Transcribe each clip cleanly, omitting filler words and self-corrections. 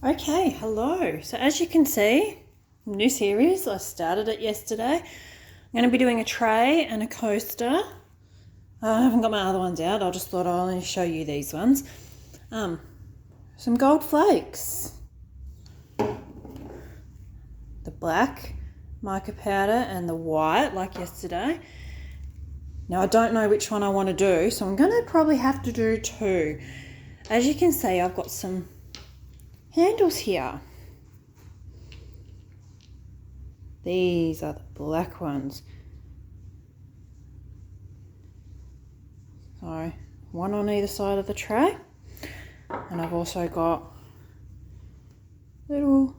Okay, hello. So as you can see, new series. I started it yesterday. I'm going to be doing a tray and a coaster. I haven't got my other ones out. I just thought I'll only show you these ones. Some gold flakes. The black mica powder and the white, like yesterday. Now I don't know which one I want to do, so I'm going to probably have to do two. As you can see, I've got some handles here. These are the black ones. So one on either side of the tray. And I've also got little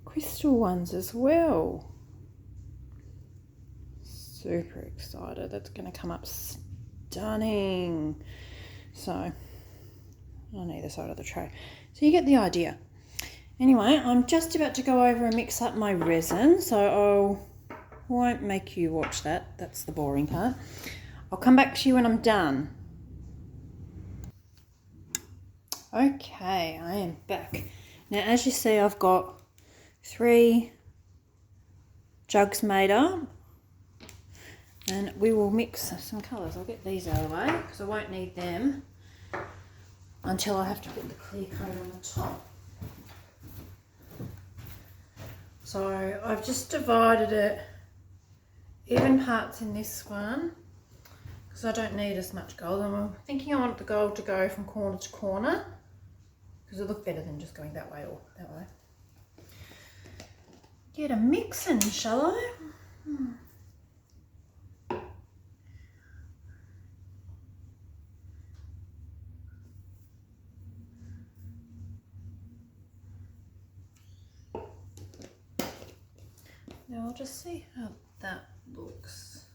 crystal ones as well. Super excited. That's going to come up stunning. So on either side of the tray. So you get the idea. Anyway, I'm just about to go over and mix up my resin, so I won't make you watch that. That's the boring part. I'll come back to you when I'm done. Okay, I am back. Now, as you see, I've got 3 jugs made up, and we will mix some colours. I'll get these out of the way because I won't need them until I have to put the clear coat on the top. So I've just divided it even parts in this one because I don't need as much gold. I'm thinking I want the gold to go from corner to corner because it looks better than just going that way or that way. Get a mixin', shall I? Now I'll just see how that looks.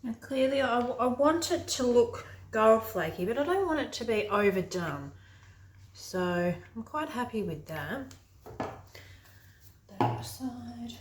And clearly I want it to look gold flaky, but I don't want it to be overdone. So I'm quite happy with that. That aside.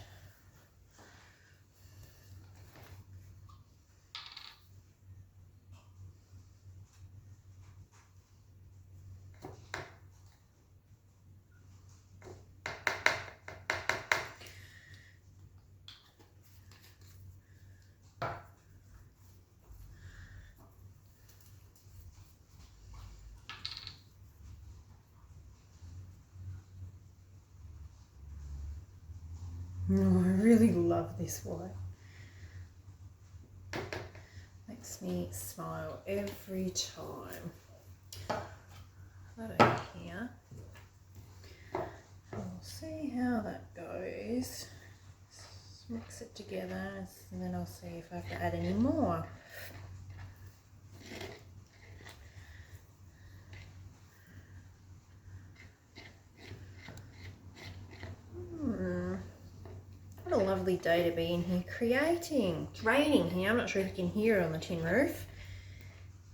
Oh, I really love this white. Makes me smile every time. That over here. We'll see how that goes. Just mix it together and then I'll see if I have to add any more. What a lovely day to be in here creating. It's raining here. I'm not sure if you can hear it on the tin roof.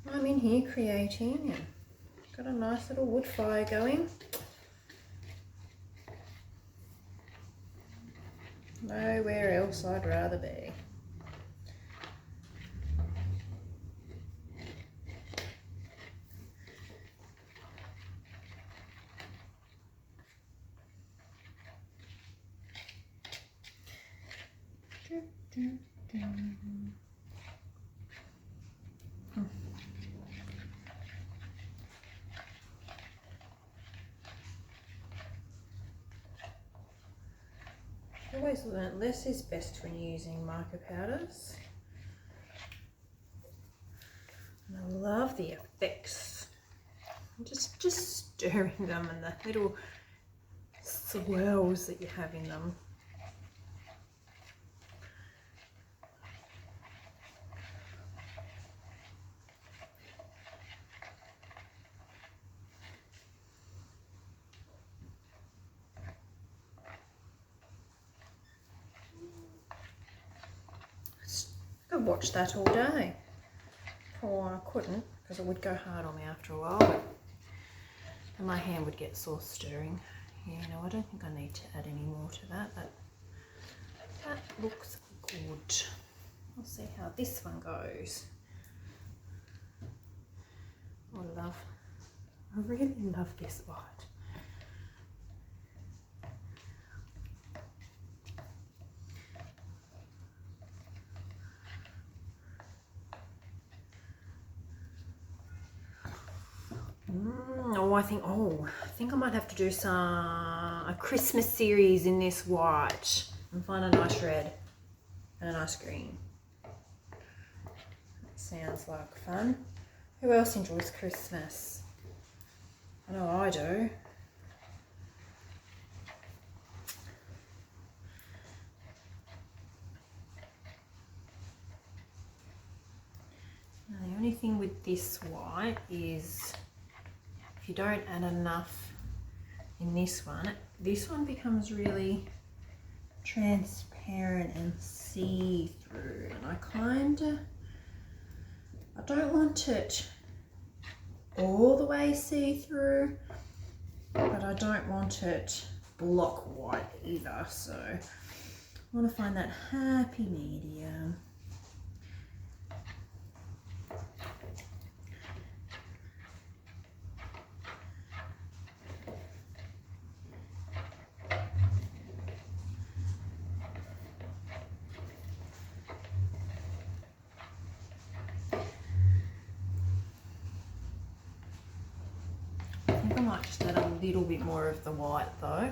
I'm in here creating and got a nice little wood fire going. Nowhere else I'd rather be. I've always learnt less is best when using mica powders. And I love the effects. Just stirring them and the little swirls that you have in them. I could watch that all day. Oh, I couldn't because it would go hard on me after a while. And my hand would get sore stirring. Yeah, no, I don't think I need to add any more to that, but that looks good. We'll see how this one goes. I really love this white. I think I might have to do a Christmas series in this white and find a nice red and a nice green. That sounds like fun. Who else enjoys Christmas? I know I do. Now, the only thing with this white is if you don't add enough in this one becomes really transparent and see-through, and I don't want it all the way see-through, but I don't want it block white either, so I want to find that happy medium. I might just add a little bit more of the white though.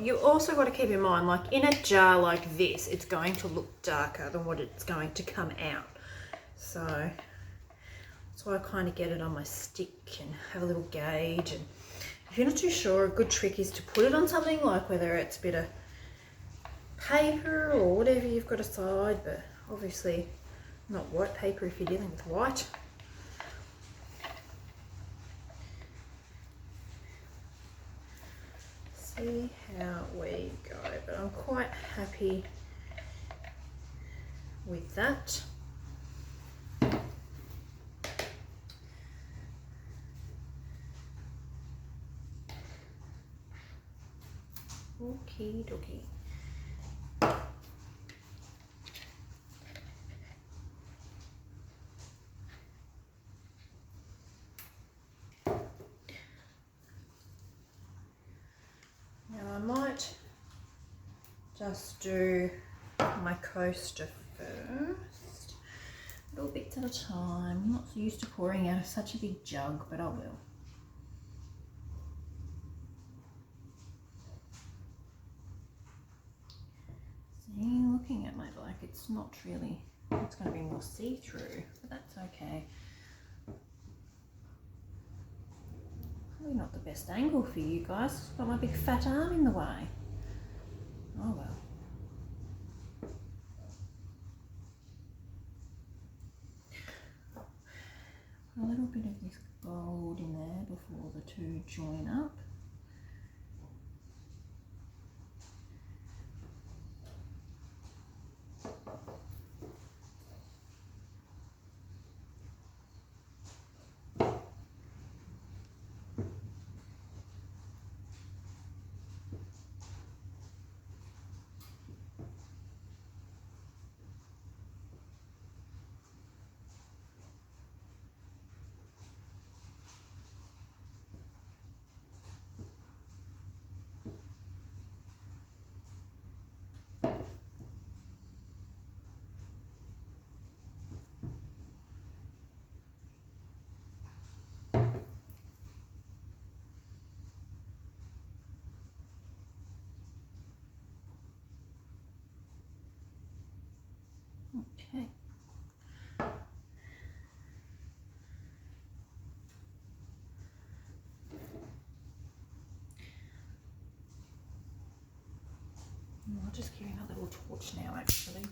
You also got to keep in mind, like in a jar like this, it's going to look darker than what it's going to come out. So that's why I kind of get it on my stick and have a little gauge. And if you're not too sure, a good trick is to put it on something, like whether it's a bit of paper or whatever you've got aside, but obviously not white paper if you're dealing with white. See how we go, but I'm quite happy with that. Okie dokie. Now I might just do my coaster first, little bits at a time. I'm not so used to pouring out of such a big jug, but I will. See, looking at my black, it's not really, it's going to be more see-through, but that's okay. Probably not the best angle for you guys. Got my big fat arm in the way. Oh well. A little bit of this gold in there before the two join up. Okay. I'll just give him a little torch now, actually.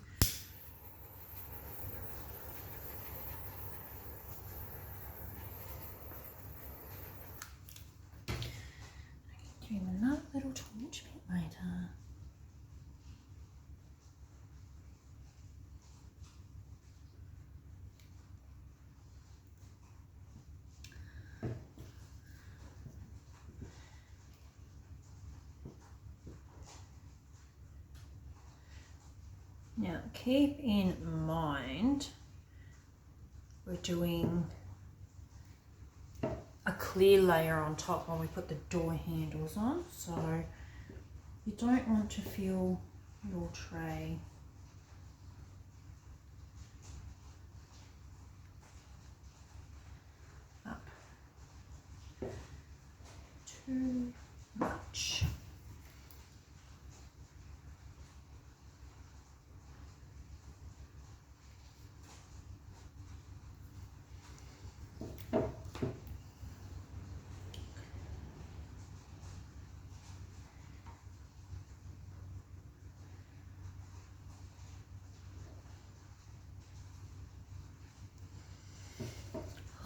Give him another little torch a bit later. Now, keep in mind, we're doing a clear layer on top when we put the door handles on, so you don't want to fill your tray up too much.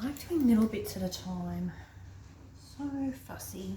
I like doing little bits at a time. So fussy.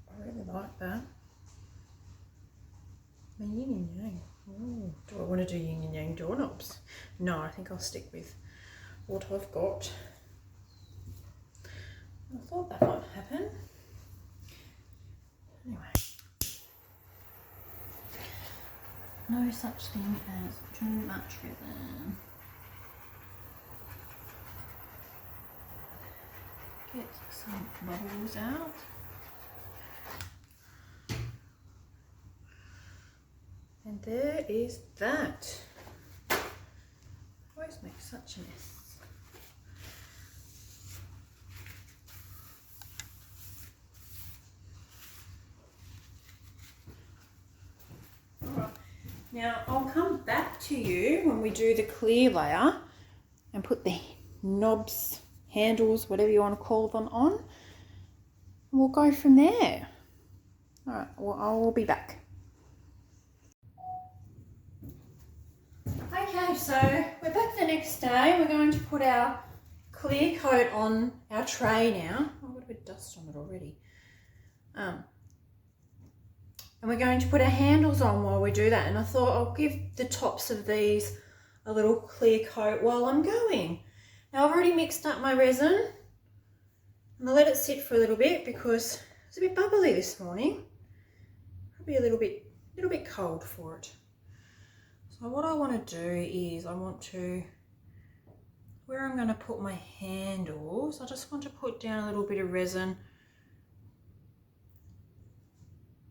I really like that. The yin and yang. Ooh, do I want to do yin and yang doorknobs? No, I think I'll stick with what I've got. I thought that might happen. Anyway, no such thing as too much resin. Get some bubbles out. And there is that. Always make such a mess. Alright, now I'll come back to you when we do the clear layer and put the knobs, handles, whatever you want to call them on. And we'll go from there. Alright, well, I will be back. Okay, so we're back the next day. We're going to put our clear coat on our tray now. I've got a bit of dust on it already. And we're going to put our handles on while we do that. And I thought I'll give the tops of these a little clear coat while I'm going. Now I've already mixed up my resin. And I'll let it sit for a little bit because it's a bit bubbly this morning. Probably a little bit cold for it. So what I want to do is I want to, where I'm going to put my handles, I just want to put down a little bit of resin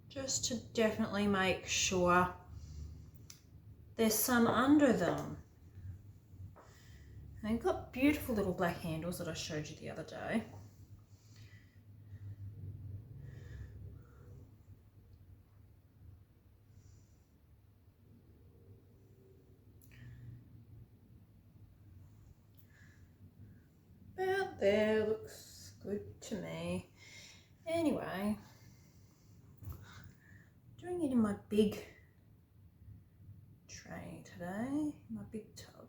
just to definitely make sure there's some under them. And they've got beautiful little black handles that I showed you the other day. About there, looks good to me. Anyway, doing it in my big tray today, my big tub.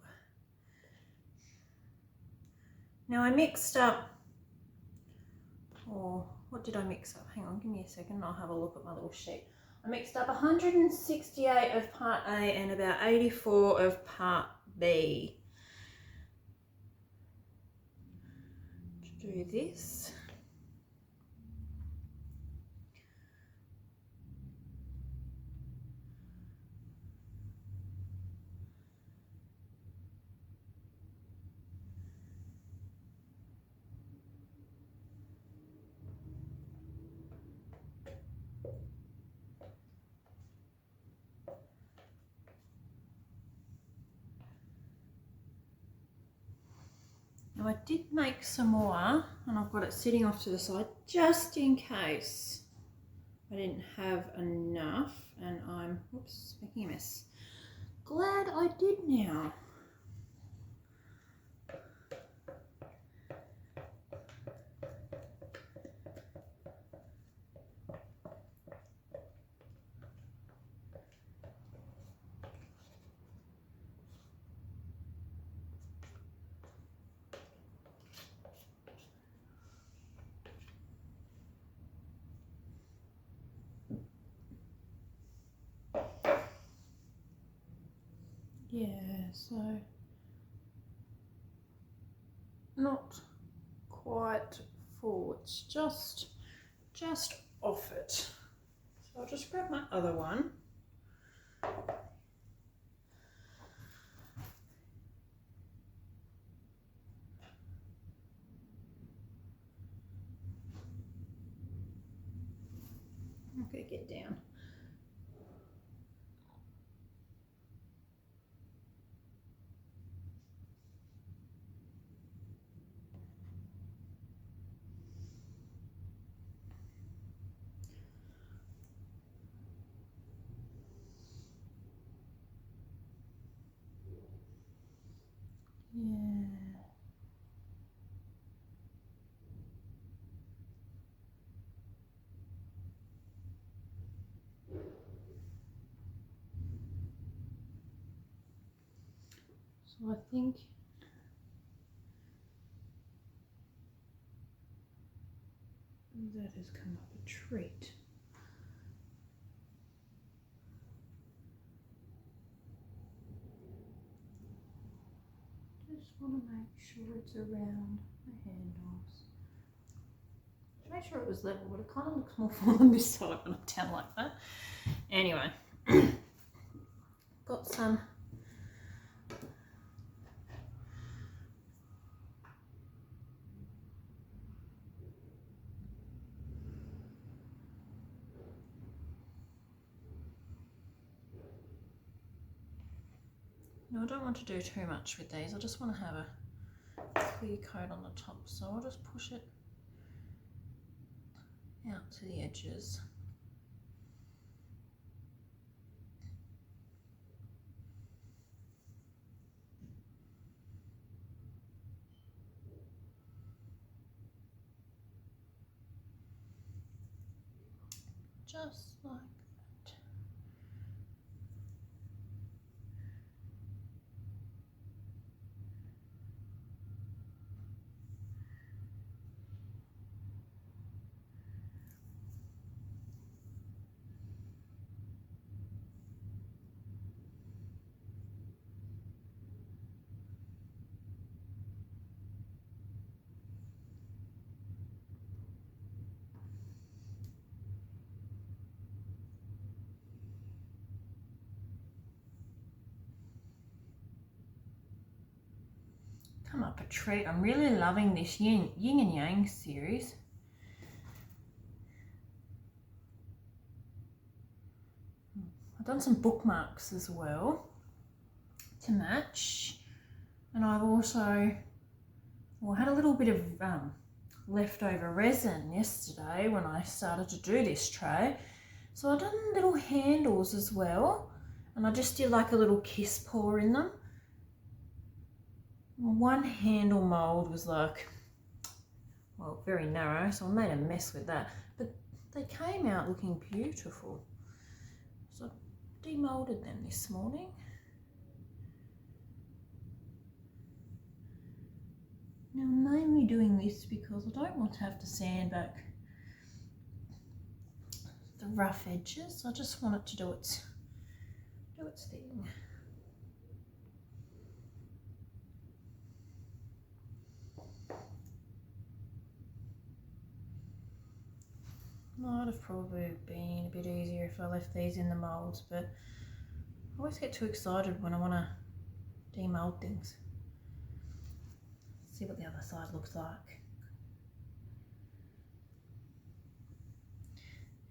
Now I mixed up, or what did I mix up? Hang on, give me a second, I'll have a look at my little sheet. I mixed up 168 of part A and about 84 of part B. To do this. Now I did make some more and I've got it sitting off to the side just in case I didn't have enough and I'm, oops, making a mess. Glad I did now. Yeah, so not quite full, it's just off it. So I'll just grab my other one. I'm gonna get down. Yeah. So I think that has come up a treat. Just want to make sure it's around the handles. Make sure it was level, but it kind of looks more full on this side when I'm down like that. Anyway, got some no, I don't want to do too much with these. I just want to have a clear coat on the top, so I'll just push it out to the edges. Just like that. Come up a treat. I'm really loving this yin and yang series. I've done some bookmarks as well to match, and I've also had a little bit of leftover resin yesterday when I started to do this tray, so I've done little handles as well, and I just did like a little kiss paw in them. One handle mould was like, well, very narrow, so I made a mess with that, but they came out looking beautiful. So I demoulded them this morning. Now I'm mainly doing this because I don't want to have to sand back rough edges. I just want it to do its thing. Might have probably been a bit easier if I left these in the moulds, but I always get too excited when I want to demould things. See what the other side looks like.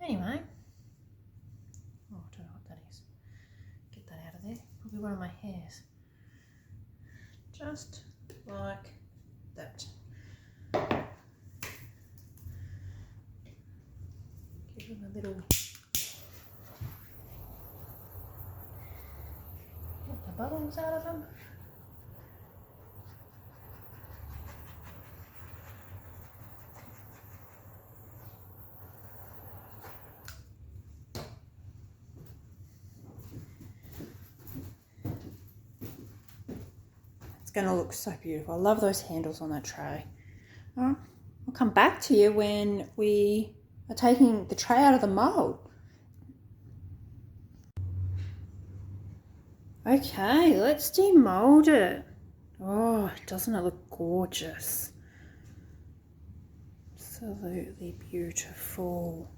Anyway, oh, I don't know what that is. Get that out of there. Probably one of my hairs. Just like that. Give them a little. Get the bubbles out of them. Going to look so beautiful. I love those handles on that tray. All right, I'll come back to you when we are taking the tray out of the mould. Okay, let's demould it. Oh, doesn't it look gorgeous? Absolutely beautiful.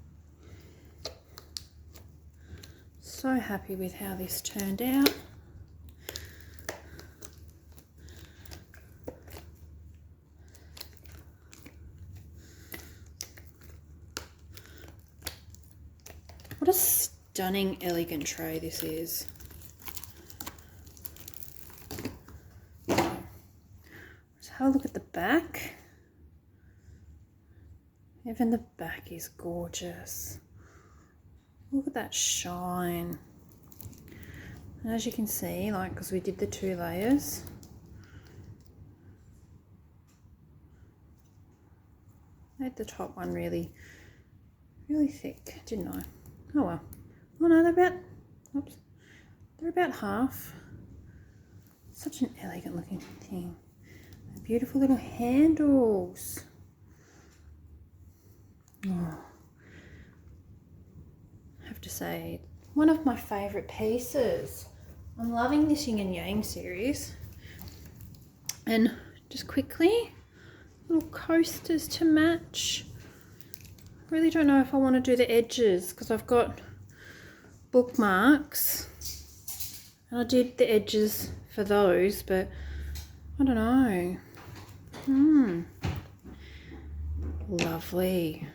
So happy with how this turned out. What a stunning, elegant tray this is. Let's have a look at the back. Even the back is gorgeous. Look at that shine. And as you can see, like, because we did the 2 layers, made the top one really thick, didn't I? Oh well. Oh no, they're about half. Such an elegant looking thing. The beautiful little handles. Oh. I have to say, one of my favourite pieces. I'm loving this Yin and Yang series. And just quickly, little coasters to match. Really don't know if I want to do the edges because I've got bookmarks and I did the edges for those, but I don't know. Lovely.